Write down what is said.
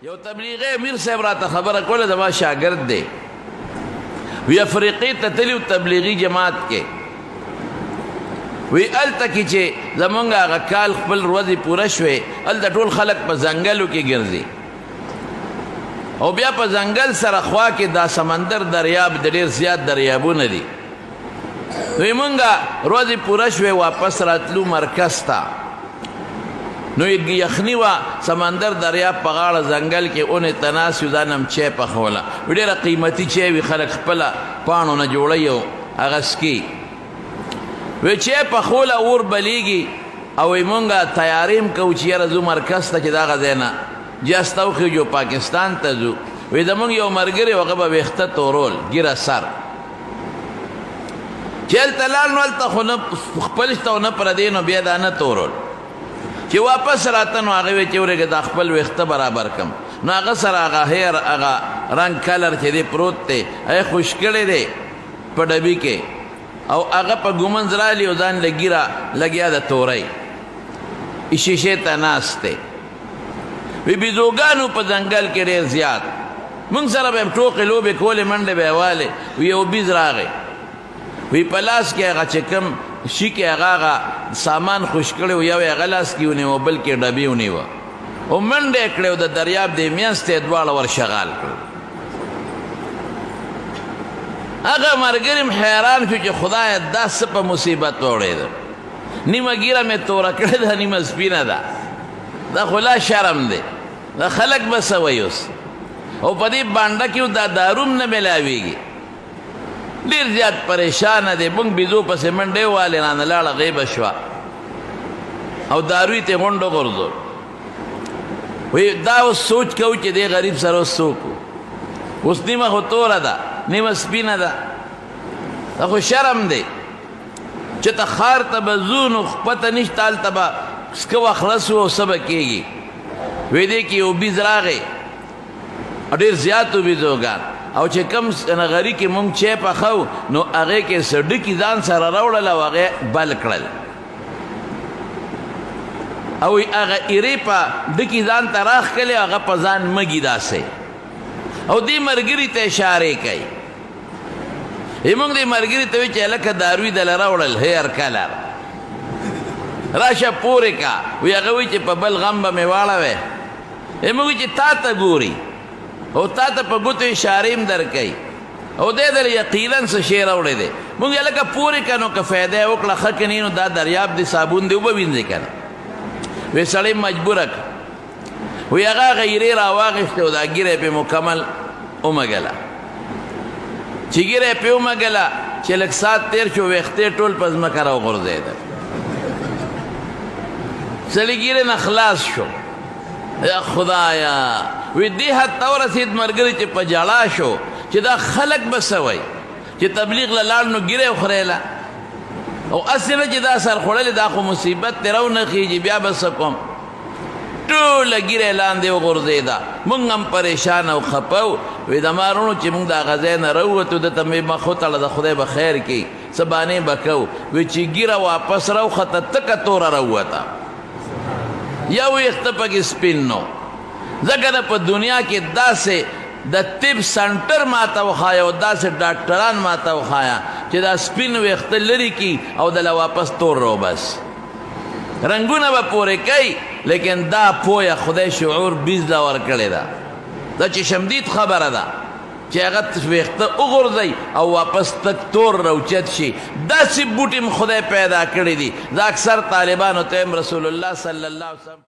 یو تبلیغی امیر صاحب راته خبره کوله زما شاګرد دی وی افریقې ته تلي تبلیغي جماعت کې وی هلته کې چې زمونږ هغه کال خپل ورځې پوره شوې هلته ټول خلک په ځنګلو کې ګرځي او بیا په ځنګل سره خوا کې دا سمندر دریاب د ډېر زیات دریابونه دي وی مونږ ورځې پوره شوې واپس راتلو مرکز ته نو یخني وه سمندر دریاب په غاړه ځنګل کې اونې ته ناست یو ځان هم چای پخوله ډېره قیمتي چای وي خلک خپله پاڼو نه جوړوي او هغه څکي وی چای پخوله اور بلیږي او وی مونږ تیارې هم کوو چې یاره ځو مرکز ته چې دغه ځای نه جسته وخېږو پاکستان ته ځو وی زمونږ یو ملګری و هغه به ویښته تورول ږیره سر چې هلته لاړ نو هلته خو نه خپل شته او نه پردی نو بیا دا نه تورول چې واپس راته نو هغه وی چې ورېږه دا خپل ویښته برابر کم نو هغه سره هغه هیر هغه رنګ کلر چې دی پروت دی هغه خوش کړی دی په ډبي کې او هغه په ګومنځ رالي او ځان له ږیره لګیا د تورۍ شیشې ته ناست دی وی بیزوګانو په ځنګل کې ډېر زیات موږ سره به یې ټوقې لوبې کولې منډې به یې والې وی یو بیز راغی وی په لاس کې هغه چې کوم شي کې هغه سامان خوش کړی و یو یې هغه لاس کې ونیو بل کې ډبې ونیوه او منډه یې کړې او د دریاب دې منځ ته یې دواړه ورشغال کړل هغه ملګري م حیران شو چې خدایه دا څه په مصیبت وړې ده نیمه ږیره مې توره کړې ده نیمه سپینه ده دا خو لا شرم دی دا خلک به څه وایي اوس او په دې بانډه کې دا دارو هم نه میلاویږي ډېر زیات پریشانه دی موږ بیزو پسې منډې والې رانه لاړه غیبه شوه او دارو یې ته غونډو غورځول وی دا اوس سوچ کوو چې دې غریب سره اوس څوک اوس نیمه خو توره ده نیمه سپینه ده دا خو شرم دی چې ته ښار ته به ځو نو پته نشته هلته به څه وخت رسو او څه به کېږي وی دې کې یو بیز راغی ډېر زیات و بیزوګان او چې کم نغري کې مونږ چای پخو نو هغې کې څه ډکي ځان سره راوړل او هغې بل کړل او هغه ایرې په ډکي ځان ته راښکلې هغه په ځان مږي داسې او دې ملګري ته اشارې کوي مونږ دې ملګري ته وایي چې هلکه داروي دله راوړل هیر کلر راشه پورې کا وی هغه وایي چې په بل غم به مې واړوې مونږ وایي چې تا ته ګوري او تا ته په ګوتو اشارې هم در کوي او دی دله یقینا څه شی راوړی دی مونږ یې لکه پورې که نو که فایده یې وکړه ښه که نه نو دا دریاب دی صابون دی وبه وینځې که نه وی سړی مجبوره که وی هغه غیرې راواغېستې او دا ږیره یې پې مکمل ومږله چې ږیره یې پې ومږله چې لږ ساعت تېر شو ویښتې ټول په ځمکه راوغورځېده سړي ږیرې نه خلاص شو یا خدایا وی دې حد ته ورسېد ملګري چې په ژړا شو چې دا خلک به څه وایي چې تبلیغ له لاړ نو ږیره یې وخورېله او هسې نه چې دا سر خوړلې دا خو مصیبت دی رونخېږي بیا به څه کوم ټوله ږیره یې لاندې وغورځېده مونږ هم پریشان او خفه و وی د مارونو چې مونږ د هغه ځای نه راووتو دته مې مخ وتړه د خدای به خیر کړي څه بانې به کوو وی چې ږیره واپس راوخته تکه توره راووته یو ویښته پکې سپین نو ځکه نه په دنیا کې داسې د طب سنټر ماته وښایه او داسې ډاکټران ماته وښایه چې دا سپین ویښته لرې کړي او دله واپس تور راوبس رنګونه به پورې کوي لیکن دا پویه خدای شعور بیز له ورکړې ده دا چې شمدید خبره ده چې هغه ویښته وغورځئ او واپس تک تور راوچت شي داسې بوټي م خدای پیدا کړي دي دا اکثر طالبانو ته رسول الله صلی الله علیه وسلم